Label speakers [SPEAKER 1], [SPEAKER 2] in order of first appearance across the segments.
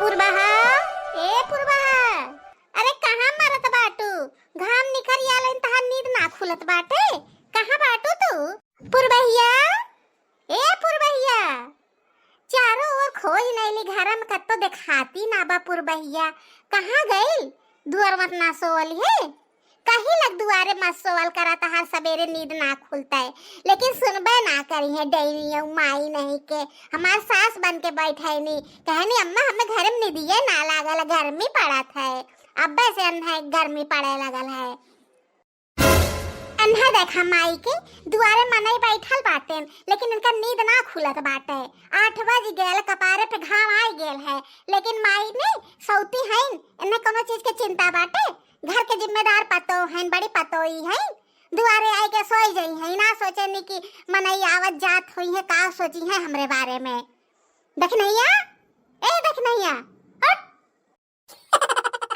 [SPEAKER 1] पुरबहा ए पुरबहा, अरे कहाँ मारत बाटू? घाम निखर आलन तहार नींद ना खुलत बाटे। कहाँ बाटू तू? पुरबहिया ए पुरबहिया, चारों ओर खोज नैली घर में कत्तो देखाती ना बा। पुरबहिया कहाँ गई? दुआर मत ना सोवली है? कहीं लग दुआरे मत सोवल करा तहार सवेरे नींद ना खुलता है। लेकिन सुनबे ना करी है डैनी माई नहीं के हमार सास बन के बैठे नहीं कहनी अम्मा हमें घर में निदिये ना लागल, गर्मी पड़त है। अब्बे से अंधा गर्मी पड़े लगल है। अन्हा देखा माई के दुआरे मनई बैठल बाटे लेकिन इनका नींद ना खुलत बाटे। 8 बज गेल, कपारे पे घाम आ गेल है लेकिन माई ने सौती है इन्हें कोनो चीज के चिंता बाटे। घर के जिम्मेदार पतो हैं, बड़ी पतोई है। दुआरे आई के सोई गई है, ना सोचे नहीं कि मनई आवत जात हुई है, का सोची है हमरे बारे में। देखनैया ए देखनैया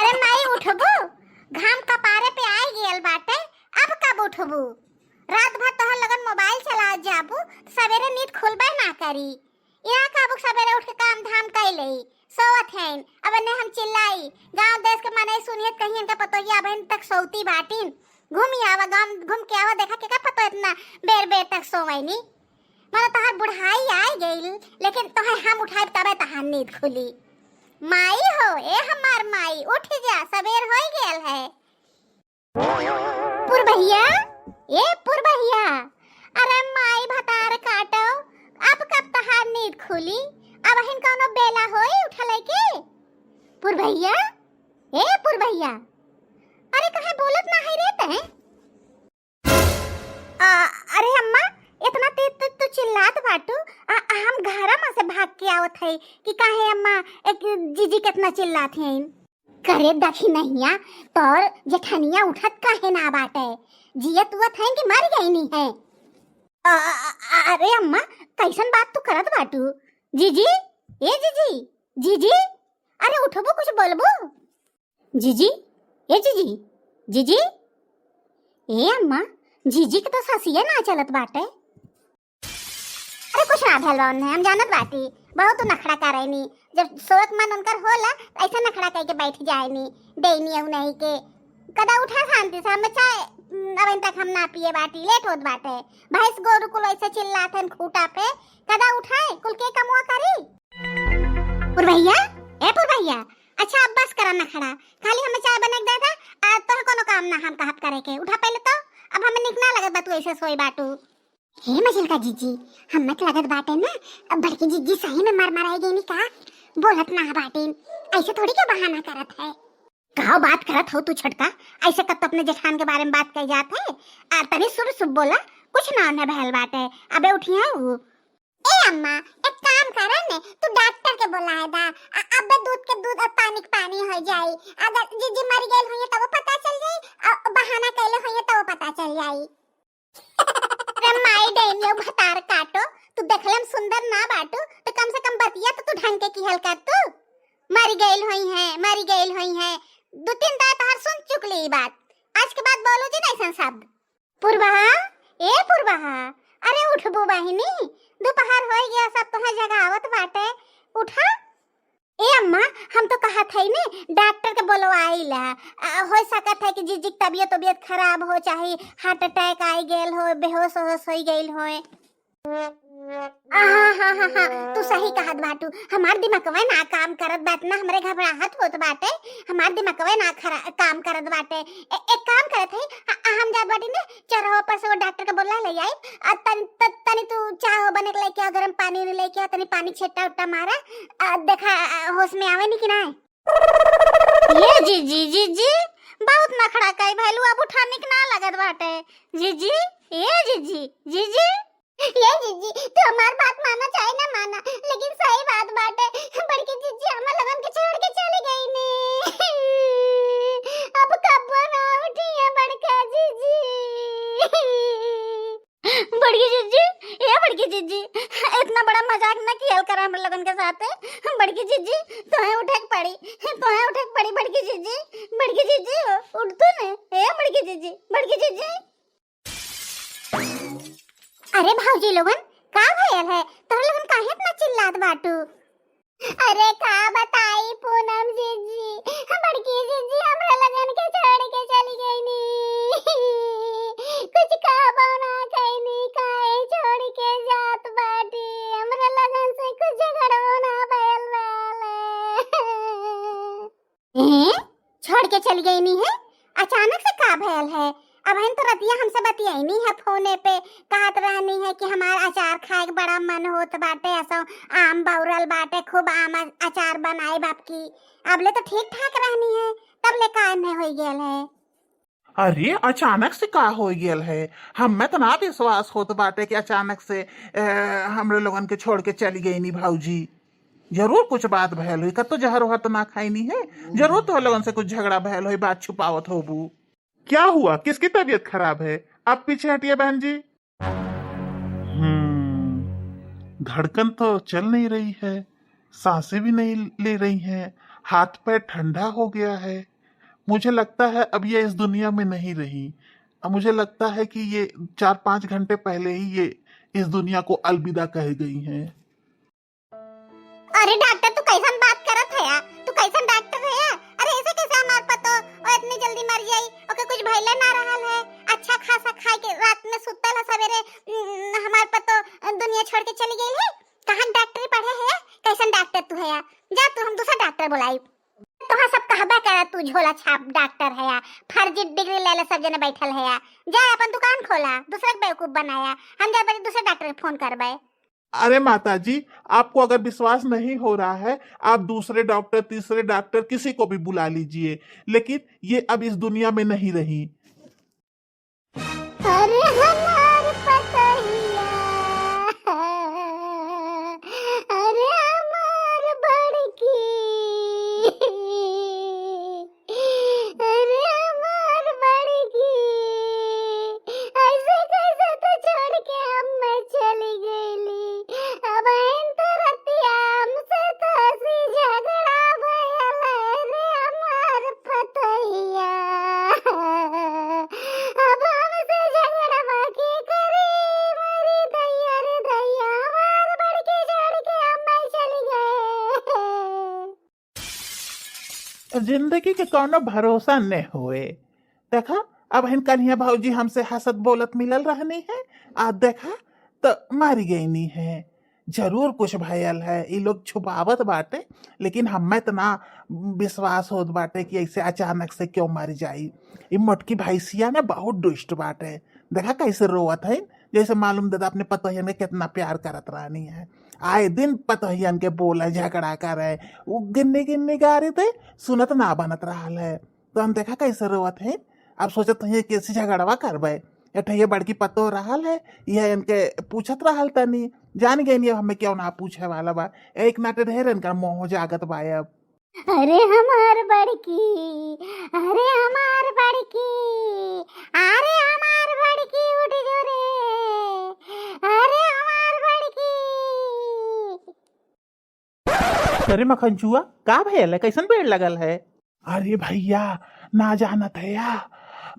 [SPEAKER 1] अरे माई उठबू, घाम कपारे पे आई गेल बाटे, अब कब उठबू? रात भर तोहर लगन मोबाइल चला जाबू, सवेरे नींद खुलबे ना करी। यहाँ काबू सवेरे उठ के काम धाम कैले सोवत हैं। अब ने हम चिल्लाई गांव देश के मने सुनियत कहीं इनका पतोया बहन तक सोती बाटिन। घूमी आवा गांव घूम के आवा, देखा के का पतो इतना बेर बेर तक सोवैनी। मतलब तहार बुढ़ाई आई गई लेकिन तोहे हम उठाए तबे तहार नींद खुली। माई हो ए हमार माई, उठ जा, सवेर हो गेल है। पुरबहिया ए पुरबहिया, अरे माई भतार काटो, अब कब तहार नींद खुली? अब हिन कोनो बेला होई उठले के? पुरबहिया ए पुरबहिया, अरे कहे बोलत ना है रे तै? अरे अम्मा इतना तेज तो चिल्लात बाटू, हम घरा में से भाग के आवत है कि काहे अम्मा एक जीजी कितना चिल्लात हैं। करे दखी नहिया तोर जेठनिया उठत काहे ना बाटे? जियत हुआ है कि मर गई नहीं है? अरे अम्मा कैसन बात तू करत बाटू? जीजी ए जीजी, जीजी अरे उठबो, कुछ बोलबो? जीजी ए जीजी, जीजी ए अम्मा, जीजी के तो ससिया ना चलत बाटे। अरे कुछ ना भेल रौन है, हम जानत बाटी बहुत नखड़ा करेनी। जब सोच मन उनकर होला ऐसा नखड़ा कह के बैठ जाएनी देनी औ नहीं के। कदा उठा शांति से, हम चाय अब तक हम ना पिए बाटी, लेट होत बाटे। भैंस गोरु कुल ऐसे चिल्लाथन खूटा पे, कदा उठाए कुल के कमुआ करी? पुरबहिया ए पुरबहिया, अच्छा अब बस करा नखड़ा, खाली हमें चाय बना के दे दा, आ तोह कोनो काम ना हम कहत करे के। उठा पहले तो, अब हमें निक ना लगत बा तू ऐसे सोई बाटू। हे मझिल का जीजी, हम मत लगत बाटे ना, अब बड़की जीजी सही में मर मराई गई नी का? बोलत ना बाटे, ऐसे थोड़ी के बहाना करत है। कहो बात करत हो तू छटका, ऐसे कब तो अपने जेठान के बारे में बात कही जात है। तनी सुब सुब बोला, कुछ ना न बहल बाटे। अबे उठिया उ ए अम्मा एक काम करे ने, तू डॉक्टर के बुलाए दा। अबे दूध के दूध और पानी के पानी हो जाई। अगर जीजी मर गई होई तब पता चल जाई, बहाना कैले होई तब पता चल जाई। रे माई डेनियो भतार काटो, तू देखलम सुंदर ना बाटू तो कम से कम बतिया तो तू ढंग के की हल कर। तू मर गई होई है, मर गई होई है, 2-3 दांत तहार सुन चुकली बात, आज के बाद बोलो जी नहीं शब्द। पुरबहा ए पुरबहा, अरे उठबो बहिनी, दोपहर हो गया, सब तोहर जगह आवत बाटे, उठा। ए अम्मा हम तो कहत है ने डॉक्टर के बुलवाइला, हो सकत है कि जीजी की तबीयत खराब हो, चाहे हार्ट अटैक आई गेल हो, बेहोश हो गई हो। हाँ तू सही कहत बाटू, हमार दिमागवे ना काम करत बात ना, हमरे घबराहट होत बाटे, हमार दिमागवे ना काम करत बाटे। एक काम करत है, हम जात बाटी ने चरहो पर से वो डॉक्टर के बोला ले आई। तनी तू चाहो बने के लेके गरम पानी ने लेके, तनी पानी छेटा उट्टा मारा, देखा होश में आवे नी कि ना। ये जीजी जीजी बहुत नखड़ा कई भैलू, अब उठाने के ना लगत बाटे। जीजी ये जीजी, जीजी ये जीजी तू हमार बात माना चाहे ना माना, लेकिन सही बात बाटे, बड़की जीजी हमें लगन के छोड़ के चली गई ने। अब कब ना उठी है बड़का जीजी। बड़की जीजी ये बड़की जीजी, इतना बड़ा मजाक ना किया करा हम लगन के साथ। बड़की जीजी तोहे उठक पड़ी, तोहे उठक पड़ी बड़की जीजी, बड़की जीजी उठ तू ने ए बड़की जीजी, बड़की जीजी। अरे भाऊजी लोगन का भयल है, तोहर लोगन काहे इतना चिल्लात बाटू? अरे का बताई नहीं पूनम जीजी, बड़की जीजी हमरा लगन के छोड़ के चली गई नी। कुछ खाबो ना खैनी, काहे छोड़ के जात बाटी, हमरा लगन से कुछ झगड़ो ना भइल वाले। छोड़ के चली गई नी है? अचानक से का भइल है? अब हम तो रतिया हमसे बतियाई नहीं है फोने पे, कहत रहनी है कि हमारा अचार खाए के बड़ा मन होत बाटे, ऐसा आम बौरल बाटे, खूब आम अचार बनाए बाप की। अब ले तो ठीक ठाक रहनी है, तब ले का नहीं हो गेल है।
[SPEAKER 2] अरे अचानक से का हो गेल है? हमें तो ना विश्वास होत बाटे कि अचानक से हमरे लोगन के छोड़ के चली गई नी भाऊजी। जरूर कुछ बात भयल हुई, कतो जहर वहर तो ना खाई नी है, जरूर तो लोगन से कुछ झगड़ा भयल हुई, बात छुपावत होबू। क्या हुआ? किसकी तबीयत खराब है? आप पीछे हटिए बहन जी। धड़कन तो चल नहीं रही है, सांसें भी नहीं ले रही हैं, हाथ पैर ठंडा हो गया है। मुझे लगता है अब ये इस दुनिया में नहीं रही। अब मुझे लगता है कि ये 4-5 घंटे पहले ही ये इस दुनिया को अलविदा कह गई हैं।
[SPEAKER 1] अरे डॉक्टर तू कैसन बात करत है यार? तू कैसन डॉक्टर है यार? अरे ऐसे कैसे हमार पतो और इतनी जल्दी मर जाई? ओके कुछ भइले ना रहल है, अच्छा खासा खाए के रात में सुतल है, सवेरे हमार पतो दुनिया छोड़ के चली गई है। कहां डॉक्टरी पढ़े है? कैसन डॉक्टर तू है यार? जा तू, हम दूसरा डॉक्टर बुलाई। तोहा सब कहबा कर तू झोला छाप डॉक्टर है यार, फर्जी डिग्री ले ले सब जने बैठल है यार। जा अपन दुकान खोला, दूसरा बेवकूफ बनाया, हम जा बजे दूसरे डॉक्टर के फोन करबे।
[SPEAKER 2] अरे माता जी, आपको अगर विश्वास नहीं हो रहा है, आप दूसरे डॉक्टर, तीसरे डॉक्टर, किसी को भी बुला लीजिए, लेकिन ये अब इस दुनिया में नहीं रही।
[SPEAKER 1] अरे हमार पतैया, अरे हमार बड़की, अरे हमार बड़की, ऐसे कैसे तो छोड़ के हम चली गईली। अब इन तो रतिया हमसे तो हंसी झगड़ा भयल है रे हमार पतैया। अब हमसे झगड़वा के करी, मरी दैया रे दैया, हमार बड़की छोड़ के हम चली गए।
[SPEAKER 2] जिंदगी के कोनो भरोसा न होए। देखा अब हिन कन्हैया भाऊजी हमसे हंसत बोलत मिलल रहनी है, आज देखा तो मारी गई नी है। जरूर कुछ भयल है, ये लोग छुपावत बाटे, लेकिन हमें तो ना विश्वास होत बाटे कि ऐसे अचानक से क्यों मर जाई। ये मोटकी भैंसिया ने बहुत दुष्ट बाटे, देखा कैसे रोवत है, जैसे मालूम दादा अपने पतोहियन के कितना प्यार करत रहनी है। आए दिन पतोहियन के बोले, झगड़ा करे, वो गिन्नी गिन्नी गा रहे थे, सुनत ना बनत रहा है। तो हम देखा कैसे रोवत है। अब सोचत है कैसे झगड़वा करबे, ये बड़की पतो रहल है, यह इनके पूछत रहल तनी, जान गई नहीं हमें क्यों ना पूछे वाला बा। एक नाटे ढेर इनका मोह जागत बा अब।
[SPEAKER 1] अरे हमार बड़की, अरे हमार बड़की, अरे हमार बड़की उठ जो रे, अरे हमार बड़की।
[SPEAKER 2] अरे मखनचुआ का भयल है, कैसन पेड़ लगल है? अरे भैया ना जानत है या,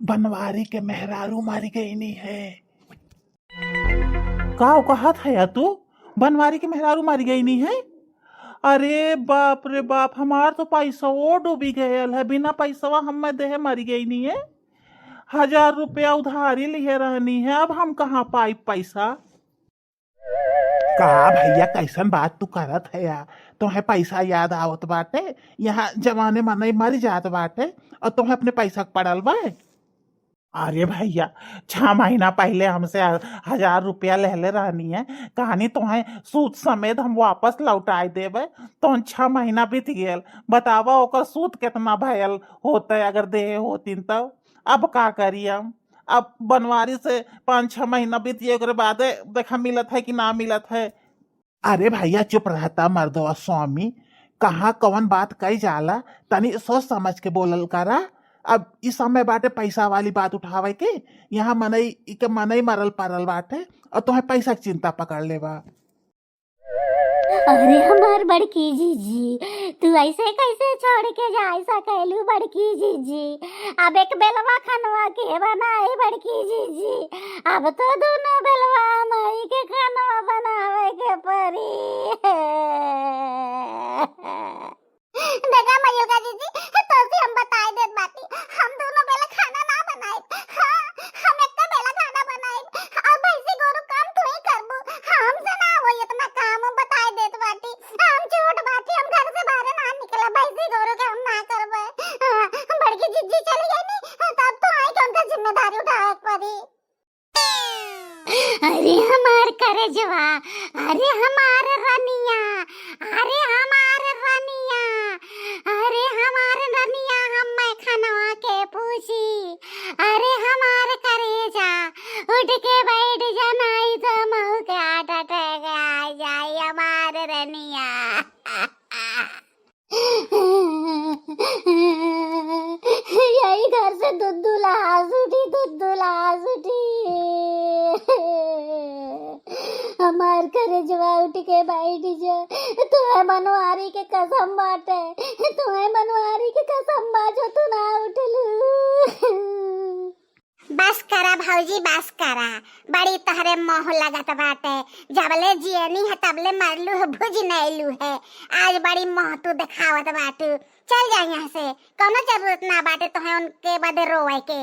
[SPEAKER 2] बनवारी के मेहरारू मारी गई नहीं है। का कहत है या तू? बनवारी के मेहरारू मारी गई नहीं है? अरे बाप रे बाप, हमार तो पैसा वो डूबी गयल है, बिना पैसा हमें देह मरी गई नहीं है। 1000 रुपया उधारी लिए रहनी है, अब हम कहाँ पाई पैसा? का भैया कैसन बात तू करत है या? तुम्हें पैसा याद आवत बाटे? यहाँ जमाने में नहीं मर जात बाटे और तुम्हें अपने पैसा पड़ल बा। अरे भैया 6 महीना पहले हमसे 1000 रुपया ले रहनी है, कहानी तुम्हें सूद समेत हम वापस लौटाए देवे, तो 6 महीना बीत गयल, बतावा ओकर सूद कितना भयल होते अगर दे होतीन तब। अब का करी हम? अब बनवारी से 5-6 महीना बीत गए, ओकरे बाद देखा मिलत है कि ना मिलत है। अरे भैया चुप रहता मर्दवा स्वामी, कहाँ कौन बात कही जाला, तनी सोच समझ के बोलल करा। अब इस समय बाटे पैसा वाली बात उठावे के, यहाँ मनई के मनई मरल परल बाटे और तुम्हें पैसा की चिंता पकड़ लेवा।
[SPEAKER 1] अरे हमार बड़की जीजी, तू ऐसे कैसे छोड़ के जा सकलू बड़की जीजी? अब एक बेलवा खनवा के बनाए बड़की जीजी, अब तो दोनों बेलवा मई के खनवा बनावे के पड़ी। करे जवा, अरे हमारे रनिया, अरे हमारे रनिया, अरे हमारे रनिया, हम मैं खनवा के पूछी, अरे हमारे करेजा उठ के बैठ जानाई तो मऊ के आटा अटैक आ जाए हमारे रनिया। यही घर से दुद्दुला उठी हमार करे जवा उठ के बैठ जा, तुम्हें मनवारी के कसम बाटे, तुम्हें मनवारी के कसम बाजो तू ना उठलू। बस करा भौजी, बस करा, बड़ी तहरे मोह लगत बाटे, जबले जियनी है तबले मरलू है, भुज नैलू है, आज बड़ी मोह तू दिखावत बाटू। चल जा यहाँ से, कोनो जरूरत ना बाटे तोहे उनके बदे रोए के,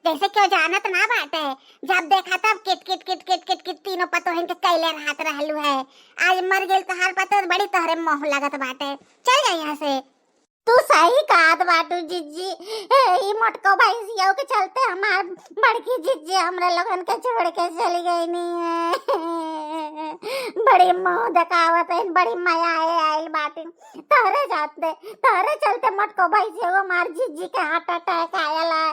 [SPEAKER 1] जैसे क्यों जानत ना बाटे, जब देखा तब kit kit kit kit kit kit तीनों पतोहन के कैले रात रहलू है, आज मर गेल तोहार पतो, बड़ी तोहरे मोह लगत बाटे। चल जा यहाँ से। तू सही कहत बाटू जिज्जी, ई मोटको भैंसिया के चलते हमार बड़की जिज्जी हमरे लोगन के छोड़ के चली गई नहीं है। बड़ी मुंह दिखावत है, बड़ी माया आइल बाटी, तोहरे चलते मोटको भैंसिया को मार जिज्जी के हार्ट अटैक आयल है।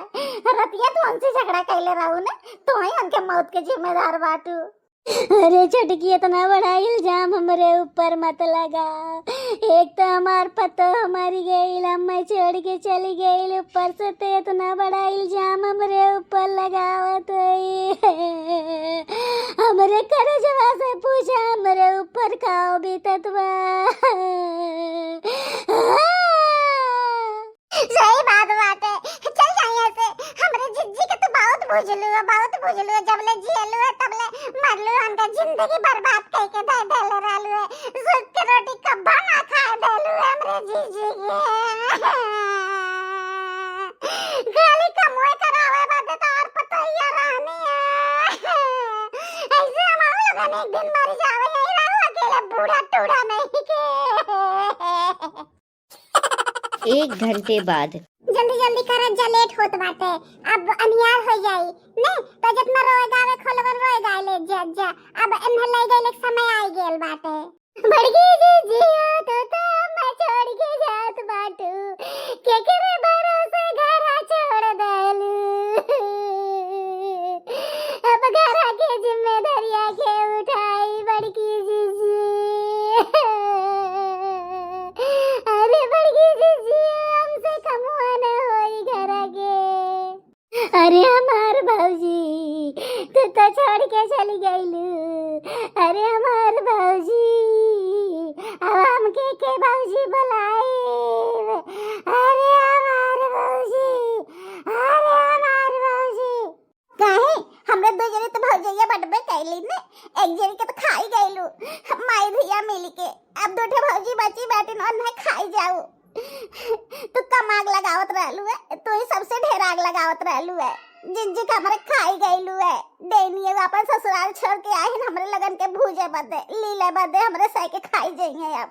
[SPEAKER 1] रतिया तू उनसे झगड़ा कैले रहू ने, तू ही उनके मौत के जिम्मेदार बाटू। अरे छटकी, इतना बड़ा इल्जाम हमरे ऊपर मत लगा, एक तो हमार पतो हमारी गई, अम्मा छोड़ के चली गई, ऊपर से ते इतना बड़ा इल्जाम हमरे ऊपर लगावत है। हमरे करे जवा से पूछा, हमरे ऊपर खाओ भी तत्वा। सही बात बाटे, चल जा यहाँ से, हमरे जिज्जी के तो बहुत बुझलू है, जबले जियलू है तबले मरलू, उनका जिंदगी बर्बाद करके दे देले रहलू है, सूख के रोटी कब्बा ना खाए देलू है हमरे जिज्जी के। खाली कमोए करावे बाटे तो और पतैया रहनी है, ऐसे हम लोगन एक दिन मर जावे, यही रहू अकेले बूढ़ा टूढ़ा नहीं के।
[SPEAKER 3] 1 घंटे बाद।
[SPEAKER 1] जल्दी कर, जा लेट होत बाटे, अब अनियार हो जाई ने, तो जितना रोए गावे खोलवन रोए गाले जा, अब इन्हें ले गए समय आ गेल बाटे। बड़की जी तो मैं छोड़ के जात बाटू, केकरे भरोसे घरा छोड़ देलू, अब घरा के जिम्मेदारियां के उठाई बड़की जी। अरे बड़की जी, हमसे कमुआ न होई घरा के। अरे हमार भौजी, तू तो छोड़ के चली गईलू, अरे हमार भौजी, अब हम के भौजी बुलाए, अरे हमार भौजी, अरे हमार भौजी। काहे हमरे दो जने तो भौजैया बटबे कैली ने, एक जने के तो खाई गईलू, माई भैया मिल के, अब दूठे भौजी बची बैठी न उन्हें खाई जाऊ। तू कम आग लगावत रहलू है, तू ही सबसे ढेर आग लगावत रहलू है, जिज्जी का हमरे खाई गईलू है, देनिए वापस ससुराल छोड़ के आए हमरे लगन के भूजे बदे लीले बदे हमरे सह के खाई जाइए। अब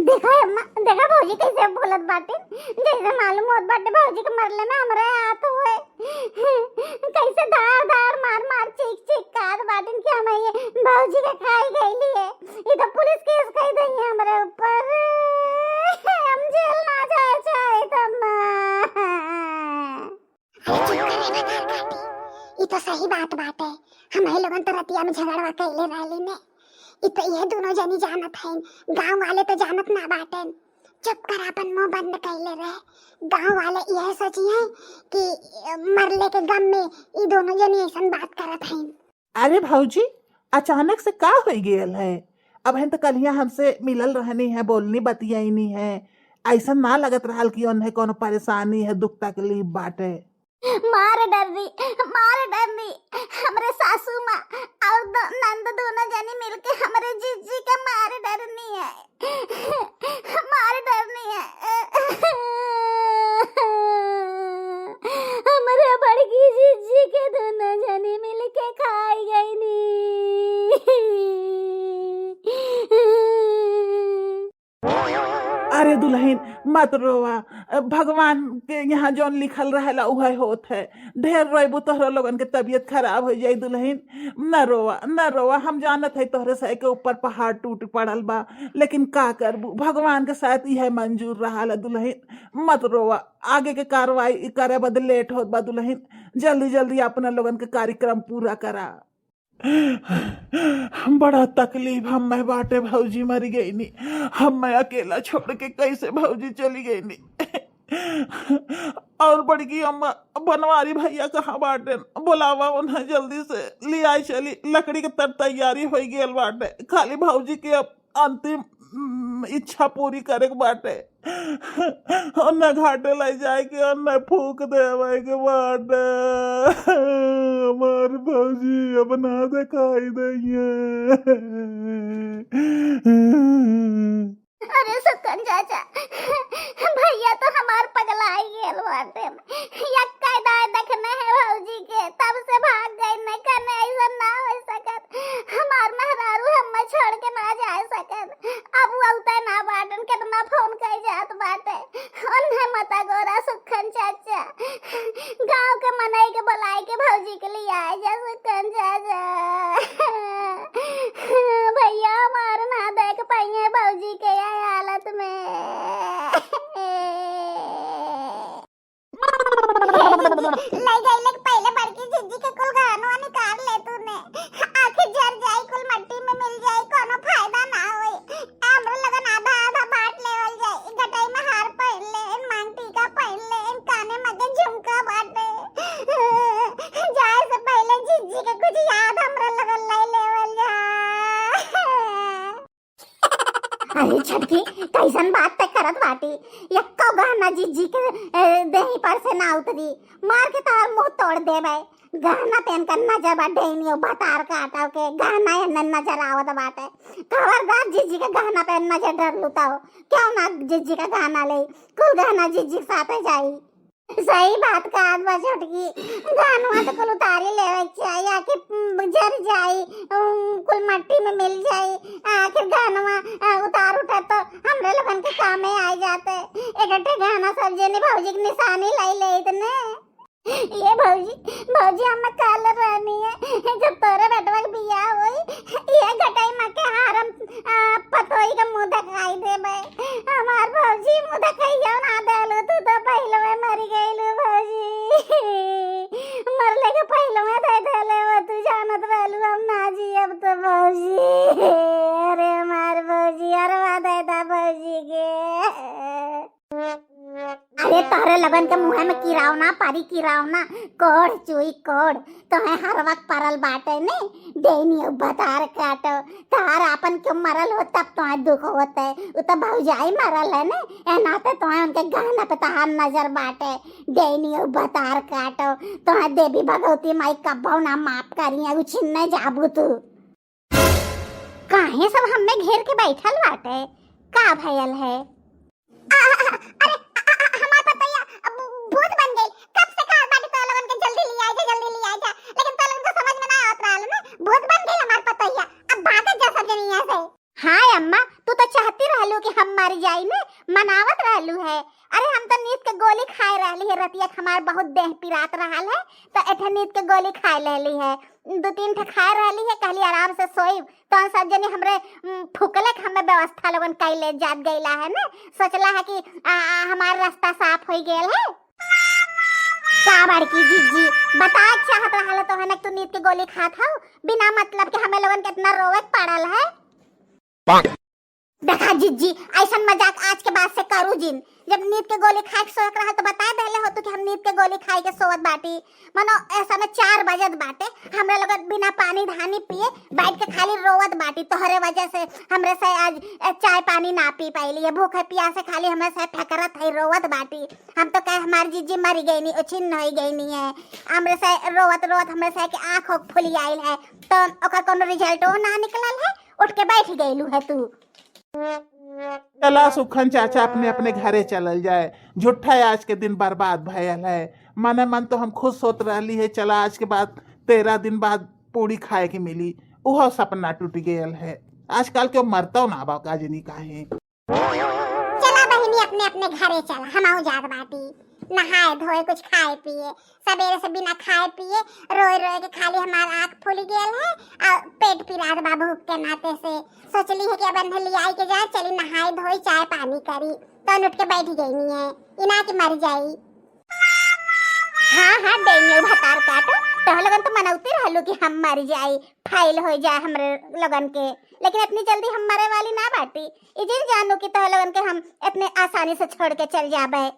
[SPEAKER 1] देखा अम्मा, देखा भौजी कैसे बोलत बाटे, जैसे मालूम होत बाटे भौजी के मरले में हमरे हाथ हुए, कैसे धार मार चीख काट बाटे कि हम ये भौजी के खाई गईली है, ये तो पुलिस केस कह दई हमरे ऊपर, हम जेल ना जाए चाहे तम्मा। ये तो सही बात बाटे, हम लोगन तो रतिया में झगड़वा कैले रहली ने, ये तो ये दोनों जनी जानत हैं, गांव वाले तो जानत ना बाटे, चुप कर अपन मुंह बंद कैले रहे, गांव वाले यह सोची हैं कि मरले के गम में ये दोनों जनी ऐसा बात करत हैं।
[SPEAKER 2] अरे भौजी, अचानक से का हो गेल है, अब हम तो कलिया हमसे मिलल रहनी है, बोलनी बतियानी है, ऐसा ना लगत रहल कि उन्हें कोनो परेशानी है, दुख तकलीफ बाटे।
[SPEAKER 1] मार डरनी, हमरे सासू माँ और नंद दोनों जनी मिलके हमरे जीजी के मार डरनी है। हमरे बड़की जीजी के दोनों जनी मिलके खाई गई नी।
[SPEAKER 2] अरे दुल्हन मत रोवा, भगवान के यहाँ जौन लिखल रहेला उहे होत है। ढेर रोइबू तोहरा लोगन के तबीयत खराब हो जाई दुल्हन। न रोवा न रोवा, हम जानत है तोहरे सह के ऊपर पहाड़ टूट पड़ल बा, लेकिन का करबू, भगवान के साथ यह मंजूर रहा दुल्हन। मत रोवा, आगे के कार्रवाई करे बदे लेट होत बा दुल्हन। जल्दी जल्दी अपना लोगन के कार्यक्रम पूरा करा। बड़ा तकलीफ हम में बाटे, भौजी मर गई नी। हम मैं अकेला छोड़ के कैसे भौजी चली गई नी। और बड़की अम्मा बनवारी भैया कहाँ बाटे, बुलावा उन्हें जल्दी से ले आई चली। लकड़ी के तर तैयारी हो गई बाटे, खाली भौजी के अब अंतिम इच्छा पूरी करे के बाटे। और न घाटे लाई जाए के और न फूक दे के बाटे। हमार भौजी अब ना दिखाई दइए।
[SPEAKER 1] अरे सुकन चाचा, भैया तो हमार पगलाई गेल बाटे। यक्का दाय देखने है भौजी के, तब से भाग गई। न कने ऐसा ना हो सकत, हमार मेहरारू हम्मे छोड़ के ना जा सकत। अब उलते ना बाटन, कितना फोन कर जात बाटे। उन्हें मता गोरा सुकन चाचा, गांव के मनई के बुलाई के भौजी के लिए आए जा सुकन चाचा। भैया हमार ना देख पाइए भौजी के हालत में। ले गई ले पहले बड़की जिज्जी के कुल गहनवा निकाल ले तूने। आखिर जर जाई, कुल मट्टी में मिल जाई, कोनो फायदा ना होई। हमरे लगन आधा आधा बांट लेवल जाई। गटाई में हार पहन ले, मांग टीका पहन ले, काने में के झुमका बाटे। जाए से पहले जिज्जी के कुछ याद हमरे लगन ले लेवल जा। अरे छटकी, कैसन बात तक करत बाटी। यक्का गहना जिज्जी के देही पर से ना उतरी, मार के तार मुंह तोड़ देबे। गहना पहन कर नजर बा डेनियो भतार काटव के, गहना ये नजर आवत बाटे। खबरदार जिज्जी के गहना पहन नजर डर लुताओ। क्यों ना जिज्जी का गहना ले, कुल गहना जिज्जी साथे जाई। सही बात का बा छोटकी, गहनवा तो कुल उतारी लेवे चाहिए। आखिर जर जाई, कुल मट्टी में मिल जाई। आखिर गहनवा उतार उठे तो हमरे लोगन के काम में आ जाते। इकट्ठे गहना सब जने भौजी की निशानी लाई ले इतने। ये भौजी हम काल रहनी है जब तोरे बेटवा के बियाह होई। ये घटाई मां के हारम पतोई का मुंह दिखाई देबे। हमार भौजी मुंह दिखाइयो ना देलू, तू तो पहले में मर गईलू भौजी। मरले के पहले में दे देले वो, तू जानत रहलू हम ना जी अब तो भौजी। अरे हमार भौजी, अरे वादा दा भौजी के। अरे तोहरे लगन के मुंह में कीराव ना पारी, कीराव ना कोड़ चुई कोड़। तो है हर वक्त परल बाटे ने देनी बतार काटो। तार अपन क्यों मरल हो तब तो दुख होता है। उ तो भौजाई मरल है ने, ए नाते तो उनके गहना पे तहार नजर बाटे। देनी बतार काटो तो है देवी भगवती माई कब्बो ना माफ करिए, उछिन्ने जाबू तू। काहे सब हमें घेर के बैठल बाटे, का भयल है? अरे हमार पतैया भूत बन गई। कब से कहा बाटी तो लोगन के जल्दी ले आए जा, जल्दी ले आए जा, लेकिन तो लोगन को समझ में ना आवत रहल ना। भूत बन गई हमार पतैया, अब भागत जा सब जनी यहां से। हाय अम्मा, तू तो चाहती रहलू कि हम मर जाई ने, मनावत रहलू है। अरे हम तो नींद के गोली खाए रहली है रतिया, हमार बहुत देह पिरात रहल है तो एठे नींद के गोली खाए लेली है। 2-3 ठे खाए रहली है, कहली आराम से सोई। तो सब जने हमरे फुकले के हमें व्यवस्था लोगन कैले जात गईला है ना। सोचला है कि हमार रास्ता साफ हो गेल है। का बड़की जिज्जी बता चाहत रहल तो है ना, तू नींद के गोली खात हौ बिना मतलब के हमें लोगन कितना रोवे पड़ल है। देखा जिज्जी, ऐसा मजाक आज के बाद से करू जिन। जब नींद के गोली खाए के सोच रहा तो बता देले हो तो कि हम नींद के गोली खाए के सोवत बाटी। मनो ऐसा में 4 बजत बाटे, हमरे लोग बिना पानी धानी पिए बैठ के खाली रोवत बाटी। तोहरे वजह से हमरे से आज चाय पानी ना पी पाइली है। भूखे प्यासे खाली हमरे से फेकरत है, रोवत बाटी। हम तो कहे हमार जिज्जी मरी गई नी, उछिन्न हो गई नी है। हमरे से रोवत रोवत हमरे से के आंख फुली आइल है, तो ओकर कोनो रिजल्ट ना निकलल है। उठ के बैठ गईलू है तू।
[SPEAKER 2] चला सुखन चाचा अपने अपने घरे चलल जाए। झूठा आज के दिन बर्बाद भयल है। मन मन तो हम खुश होत रहली है, चला आज के बाद 13 दिन बाद पूरी खाए के मिली, उहो सपना टूट गयल है। आजकल क्यों मरता ना बा काजनी काहे।
[SPEAKER 1] चला अपने अपने घरे चला, हम जात बाटी नहाए धोए कुछ खाए पिए। सवेरे से बिना खाए पिए रोए रोए के खाली हमार आँख फूल गेल है और पेट पिरात बा भूख के नाते से। सोचली है कि अब अंधेली आई के जाए, चली नहाए धोई चाय पानी करी, तो उठ के बैठ गई नहीं है इना की मर जाई। हाँ हाँ डेनियल भतार काटो तो लगन तो मनौती रहलू कि हम मर जाई, फाइल हो जाए हमरे लगन के, लेकिन इतनी जल्दी हम मरे वाली ना बाटी। इजिन जानू कि तो लगन के हम इतने आसानी से छोड़ के चल जाबे।